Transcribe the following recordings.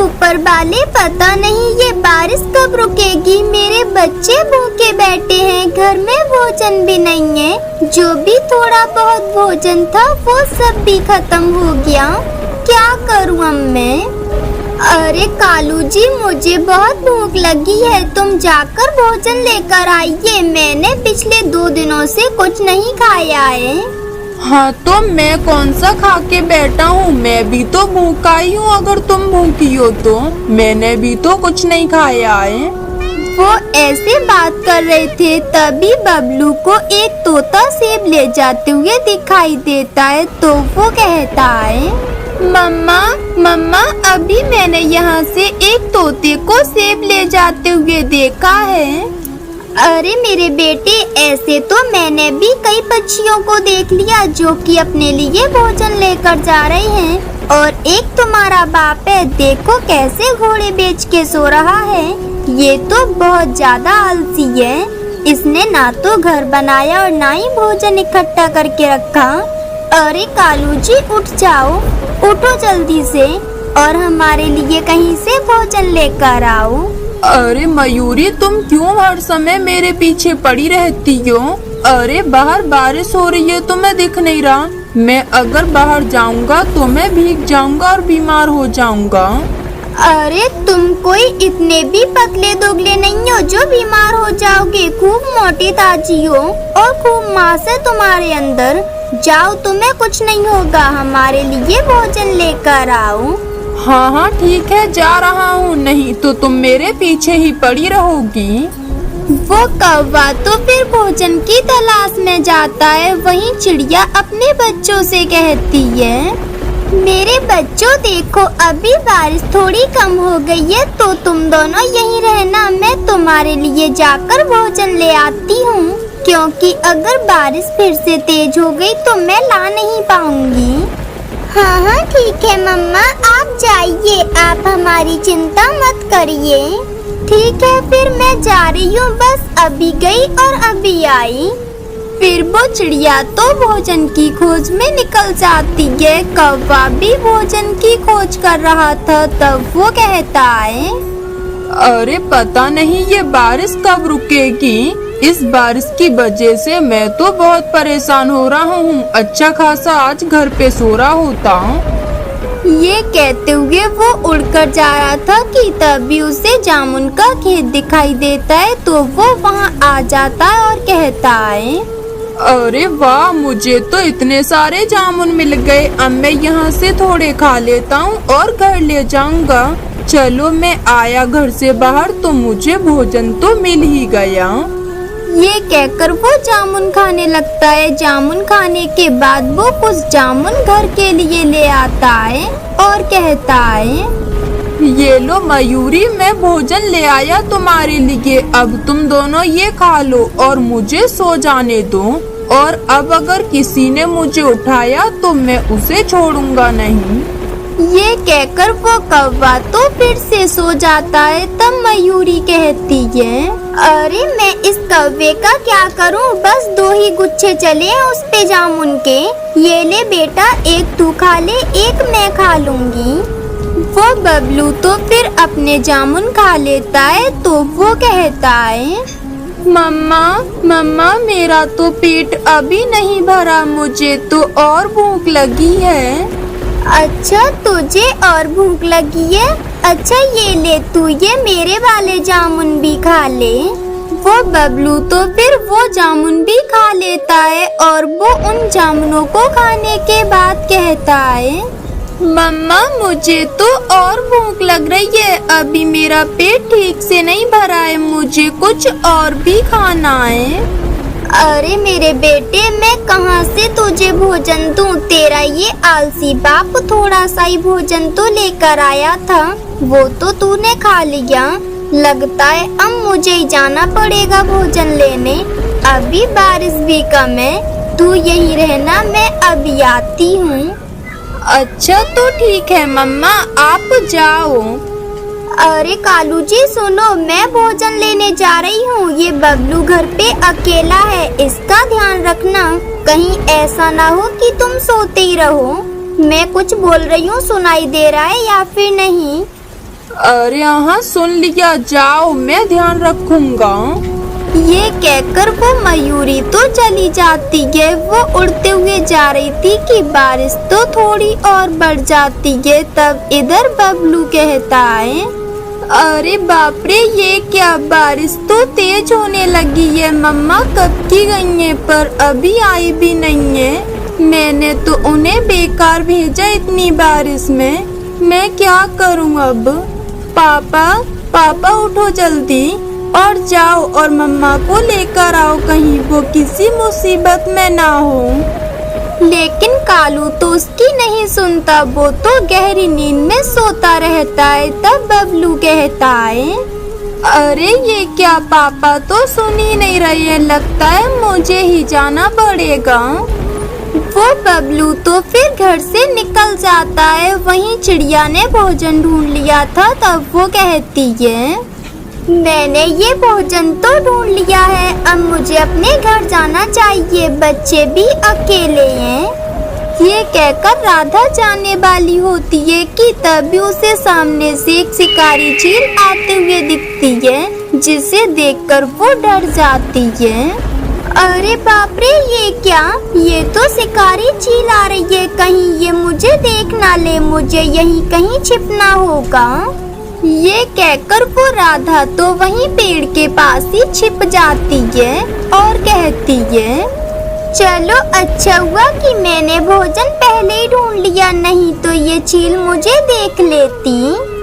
ऊपर वाले, पता नहीं ये बारिश कब रुकेगी। मेरे बच्चे भूखे बैठे हैं, घर में भोजन भी नहीं है। जो भी थोड़ा बहुत भोजन था वो सब भी खत्म हो गया। क्या करूं अब मैं? अरे कालू जी, मुझे बहुत भूख लगी है, तुम जाकर भोजन लेकर आइए। मैंने पिछले 2 दिनों से कुछ नहीं खाया है। हाँ तो मैं कौन सा खा के बैठा हूँ, मैं भी तो भूखा ही हूँ। अगर तुम भूखी हो तो मैंने भी तो कुछ नहीं खाया है। वो ऐसे बात कर रहे थे तभी बबलू को एक तोता सेब ले जाते हुए दिखाई देता है। तो वो कहता है, मम्मा मम्मा, अभी मैंने यहाँ से एक तोते को सेब ले जाते हुए देखा है। अरे मेरे बेटे, ऐसे तो मैंने भी कई पक्षियों को देख लिया जो कि अपने लिए भोजन लेकर जा रहे हैं। और एक तुम्हारा बाप है, देखो कैसे घोड़े बेच के सो रहा है। ये तो बहुत ज्यादा आलसी है। इसने ना तो घर बनाया और ना ही भोजन इकट्ठा करके रखा। अरे कालू जी, उठ जाओ, उठो जल्दी से और हमारे लिए कहीं से भोजन लेकर आओ। अरे मयूरी, तुम क्यों हर समय मेरे पीछे पड़ी रहती हो? अरे बाहर बारिश हो रही है, तुम्हें दिख नहीं रहा? मैं अगर बाहर जाऊंगा तो मैं भीग जाऊंगा और बीमार हो जाऊंगा। अरे तुम कोई इतने भी पतले दुबले नहीं हो जो बीमार हो जाओगे। खूब मोटी ताजी हो और खूब मांस है तुम्हारे अंदर। जाओ, तुम्हें कुछ नहीं होगा, हमारे लिए भोजन लेकर आओ। हाँ हाँ ठीक है, जा रहा हूँ, नहीं तो तुम मेरे पीछे ही पड़ी रहोगी। वो कौवा तो फिर भोजन की तलाश में जाता है। वहीं चिड़िया अपने बच्चों से कहती है, मेरे बच्चों देखो, अभी बारिश थोड़ी कम हो गई है तो तुम दोनों यहीं रहना। मैं तुम्हारे लिए जाकर भोजन ले आती हूँ, क्योंकि अगर बारिश फिर से तेज हो गई तो मैं ला नहीं पाऊंगी। हाँ हाँ ठीक है मम्मा, आप जाइए, आप हमारी चिंता मत करिए। ठीक है, फिर मैं जा रही हूँ, बस अभी गई और अभी आई। फिर वो चिड़िया तो भोजन की खोज में निकल जाती है। कौवा भी भोजन की खोज कर रहा था। तब वो कहता है, अरे पता नहीं ये बारिश कब रुकेगी। इस बारिश की वजह से मैं तो बहुत परेशान हो रहा हूँ। अच्छा खासा आज घर पे सो रहा होता। ये कहते हुए वो उड़कर जा रहा था कि तभी उसे जामुन का खेत दिखाई देता है। तो वो वहाँ आ जाता है और कहता है, अरे वाह, मुझे तो इतने सारे जामुन मिल गए। अब मैं यहाँ से थोड़े खा लेता हूँ और घर ले जाऊंगा। चलो, मैं आया घर से बाहर तो मुझे भोजन तो मिल ही गया। ये कहकर वो जामुन खाने लगता है। जामुन खाने के बाद वो कुछ जामुन घर के लिए ले आता है और कहता है, ये लो मयूरी, मैं भोजन ले आया तुम्हारे लिए। अब तुम दोनों ये खा लो और मुझे सो जाने दो। और अब अगर किसी ने मुझे उठाया तो मैं उसे छोड़ूंगा नहीं। ये कहकर वो कौवा तो फिर से सो जाता है। तब मयूरी कहती है, अरे मैं इस कौवे का क्या करूं? बस 2 ही गुच्छे चले हैं उस पे जामुन के। ये ले बेटा, एक तू खा ले, एक मैं खा लूंगी। वो बबलू तो फिर अपने जामुन खा लेता है। तो वो कहता है, मम्मा मम्मा, मेरा तो पेट अभी नहीं भरा, मुझे तो और भूख लगी है। अच्छा, तुझे और भूख लगी है? अच्छा ये ले तू, ये मेरे वाले जामुन भी खा ले। वो बबलू तो फिर वो जामुन भी खा लेता है और वो उन जामुनों को खाने के बाद कहता है, मम्मा मुझे तो और भूख लग रही है, अभी मेरा पेट ठीक से नहीं भरा है, मुझे कुछ और भी खाना है। अरे मेरे बेटे, मैं कहाँ से तुझे भोजन दूं? तेरा ये आलसी बाप थोड़ा सा ही भोजन तो लेकर आया था, वो तो तूने खा लिया। लगता है अब मुझे ही जाना पड़ेगा भोजन लेने। अभी बारिश भी कम है, तू यही रहना, मैं अभी आती हूँ। अच्छा तो ठीक है मम्मा, आप जाओ। अरे कालू जी सुनो, मैं भोजन लेने जा रही हूँ। ये बबलू घर पे अकेला है, इसका ध्यान रखना। कहीं ऐसा ना हो कि तुम सोते ही रहो। मैं कुछ बोल रही हूँ, सुनाई दे रहा है या फिर नहीं? अरे हाँ, सुन लिया, जाओ, मैं ध्यान रखूंगा। ये कहकर वो मयूरी तो चली जाती है। वो उड़ते हुए जा रही थी कि बारिश तो थोड़ी और बढ़ जाती है। तब इधर बबलू कहता है, अरे बाप रे, ये क्या, बारिश तो तेज होने लगी है। मम्मा कब की गई है पर अभी आई भी नहीं है। मैंने तो उन्हें बेकार भेजा इतनी बारिश में। मैं क्या करूं अब? पापा उठो जल्दी और जाओ और मम्मा को लेकर आओ, कहीं वो किसी मुसीबत में ना हो। लेकिन कालू तो उसकी नहीं सुनता, वो तो गहरी नींद में सोता रहता है। तब बबलू कहता है, अरे ये क्या, पापा तो सुन ही नहीं रहे हैं, लगता है मुझे ही जाना पड़ेगा। वो बबलू तो फिर घर से निकल जाता है। वहीं चिड़िया ने भोजन ढूंढ लिया था। तब वो कहती है, मैंने ये भोजन तो ढूंढ लिया है, अब मुझे अपने घर जाना चाहिए, बच्चे भी अकेले हैं। ये कहकर राधा जाने वाली होती है कि तभी उसे सामने से एक शिकारी चील आते हुए दिखती है, जिसे देखकर वो डर जाती है। अरे बाप रे, ये क्या, ये तो शिकारी चील आ रही है, कहीं ये मुझे देख ना ले, मुझे यहीं कहीं छिपना होगा। ये कहकर वो राधा तो वहीं पेड़ के पास ही छिप जाती है और कहती है, चलो अच्छा हुआ कि मैंने भोजन पहले ही ढूंढ लिया, नहीं तो ये चील मुझे देख लेती।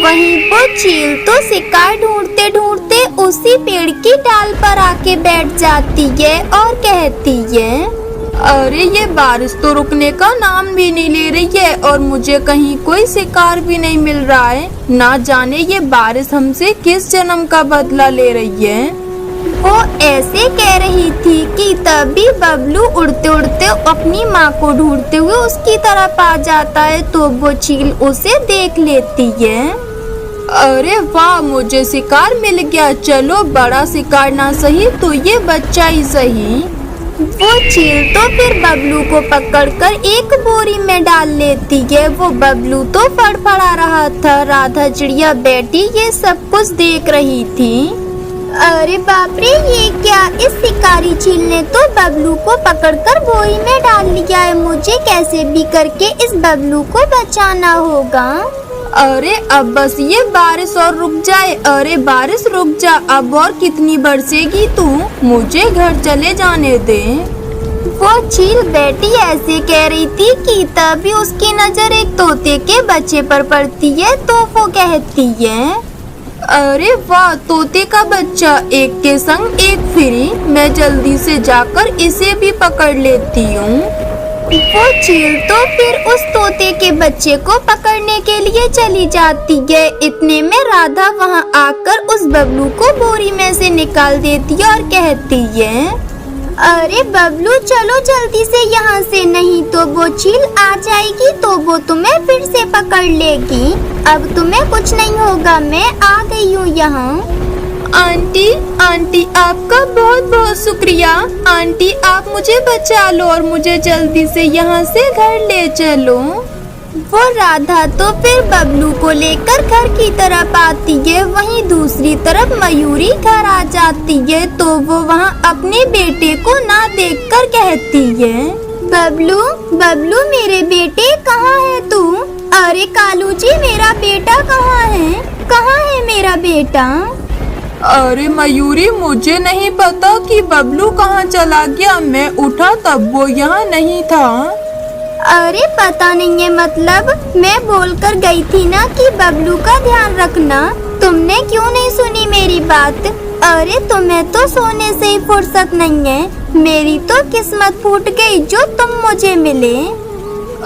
वहीं वो चील तो शिकार ढूंढते ढूंढते उसी पेड़ की डाल पर आके बैठ जाती है और कहती है, अरे ये बारिश तो रुकने का नाम भी नहीं ले रही है और मुझे कहीं कोई शिकार भी नहीं मिल रहा है। ना जाने ये बारिश हमसे किस जन्म का बदला ले रही है। वो ऐसे कह रही थी कि तभी बबलू उड़ते उड़ते अपनी माँ को ढूंढते हुए उसकी तरफ आ जाता है। तो वो चील उसे देख लेती है। अरे वाह, मुझे शिकार मिल गया, चलो बड़ा शिकार ना सही तो ये बच्चा ही सही। वो चील तो फिर बबलू को पकड़कर एक बोरी में डाल लेती है। वो बबलू तो फड़फड़ा रहा था। राधा चिड़िया बैठी ये सब कुछ देख रही थी। अरे बाप रे, ये क्या, इस शिकारी चील ने तो बबलू को पकड़कर बोरी में डाल लिया है। मुझे कैसे भी करके इस बबलू को बचाना होगा। अरे अब बस ये बारिश और रुक जाए। अरे बारिश रुक जा, अब और कितनी बरसेगी तू, मुझे घर चले जाने दे। वो चील बेटी ऐसे कह रही थी कि तभी उसकी नजर एक तोते के बच्चे पर पड़ती है। तो वो कहती है, अरे वाह, तोते का बच्चा, एक के संग एक फ्री, मैं जल्दी से जाकर इसे भी पकड़ लेती हूँ। वो चील तो फिर उस तोते के बच्चे को पकड़ने के लिए चली जाती है। इतने में राधा वहाँ आकर उस बबलू को बोरी में से निकाल देती है और कहती है, अरे बबलू चलो जल्दी से यहाँ से, नहीं तो वो चील आ जाएगी तो वो तुम्हें फिर से पकड़ लेगी। अब तुम्हें कुछ नहीं होगा, मैं आ गई हूँ यहाँ। आंटी आपका बहुत बहुत शुक्रिया। आंटी आप मुझे बचा लो और मुझे जल्दी से यहाँ से घर ले चलो। वो राधा तो फिर बबलू को लेकर घर की तरफ आती है। वहीं दूसरी तरफ मयूरी घर आ जाती है। तो वो वहाँ अपने बेटे को ना देखकर कहती है, बबलू मेरे बेटे कहाँ है तू? अरे कालू जी, मेरा बेटा कहाँ है मेरा बेटा? अरे मयूरी, मुझे नहीं पता कि बबलू कहाँ चला गया, मैं उठा तब वो यहाँ नहीं था। अरे पता नहीं है मतलब, मैं बोलकर गई थी ना कि बबलू का ध्यान रखना, तुमने क्यों नहीं सुनी मेरी बात? अरे तुम्हें तो सोने से ही फुर्सत नहीं है, मेरी तो किस्मत फूट गई जो तुम मुझे मिले।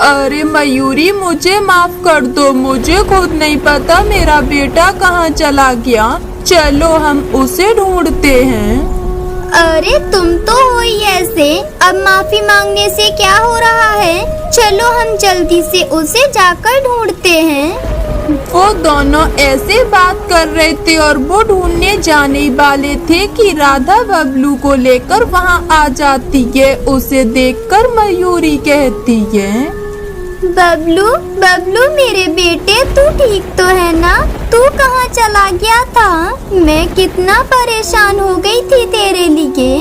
अरे मयूरी, मुझे माफ कर दो, मुझे खुद नहीं पता मेरा बेटा कहाँ चला गया, चलो हम उसे ढूंढते हैं। अरे तुम तो हो ही ऐसे, अब माफी मांगने से क्या हो रहा है, चलो हम जल्दी से उसे जाकर ढूंढते हैं। वो दोनों ऐसे बात कर रहे थे और वो ढूंढने जाने वाले थे कि राधा बबलू को लेकर वहाँ आ जाती है। उसे देखकर मयूरी कहती है, बबलू बबलू मेरे बेटे, तू ठीक तो है ना? तू कहाँ चला गया था? मैं कितना परेशान हो गई थी तेरे लिए।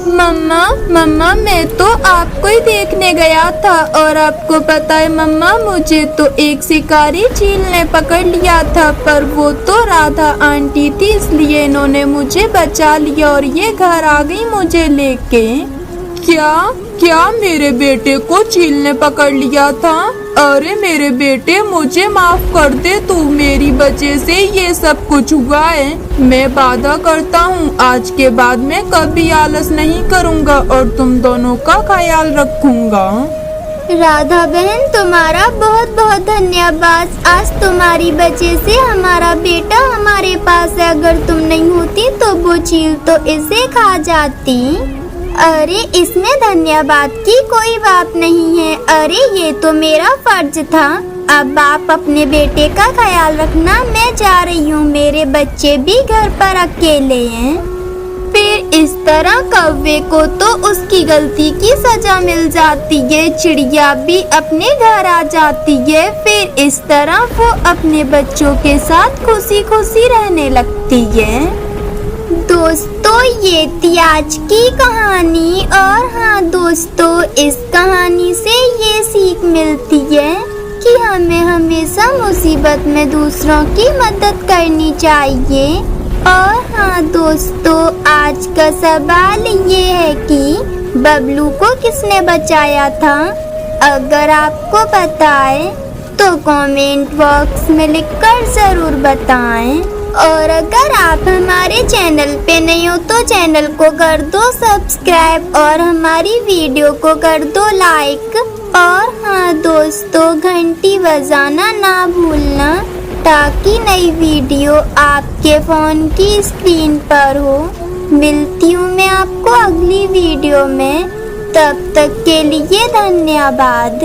मम्मा मम्मा, मैं तो आपको ही देखने गया था और आपको पता है मम्मा, मुझे तो एक शिकारी चील ने पकड़ लिया था, पर वो तो राधा आंटी थी, इसलिए इन्होंने मुझे बचा लिया और ये घर आ गई मुझे लेके। क्या मेरे बेटे को चील ने पकड़ लिया था? अरे मेरे बेटे, मुझे माफ कर दे, तू मेरी वजह से ये सब कुछ हुआ है। मैं वादा करता हूँ आज के बाद मैं कभी आलस नहीं करूँगा और तुम दोनों का ख्याल रखूँगा। राधा बहन, तुम्हारा बहुत बहुत धन्यवाद। आज तुम्हारी वजह से हमारा बेटा हमारे पास है। अगर तुम नहीं होती तो वो चील तो इसे खा जाती। अरे इसमें धन्यवाद की कोई बात नहीं है। अरे ये तो मेरा फर्ज था। अब आप अपने बेटे का ख्याल रखना, मैं जा रही हूँ, मेरे बच्चे भी घर पर अकेले हैं। फिर इस तरह कौवे को तो उसकी गलती की सजा मिल जाती है, चिड़िया भी अपने घर आ जाती है। फिर इस तरह वो अपने बच्चों के साथ खुशी खुशी रहने लगती है। दोस्तों, ये थी आज की कहानी। और हाँ दोस्तों, इस कहानी से ये सीख मिलती है कि हमें हमेशा मुसीबत में दूसरों की मदद करनी चाहिए। और हाँ दोस्तों, आज का सवाल ये है कि बबलू को किसने बचाया था? अगर आपको पता है तो कमेंट बॉक्स में लिखकर जरूर बताएं। और अगर आप हमारे चैनल पे नए हो तो चैनल को कर दो सब्सक्राइब और हमारी वीडियो को कर दो लाइक। और हाँ दोस्तों, घंटी बजाना ना भूलना ताकि नई वीडियो आपके फ़ोन की स्क्रीन पर हो। मिलती हूँ मैं आपको अगली वीडियो में, तब तक के लिए धन्यवाद।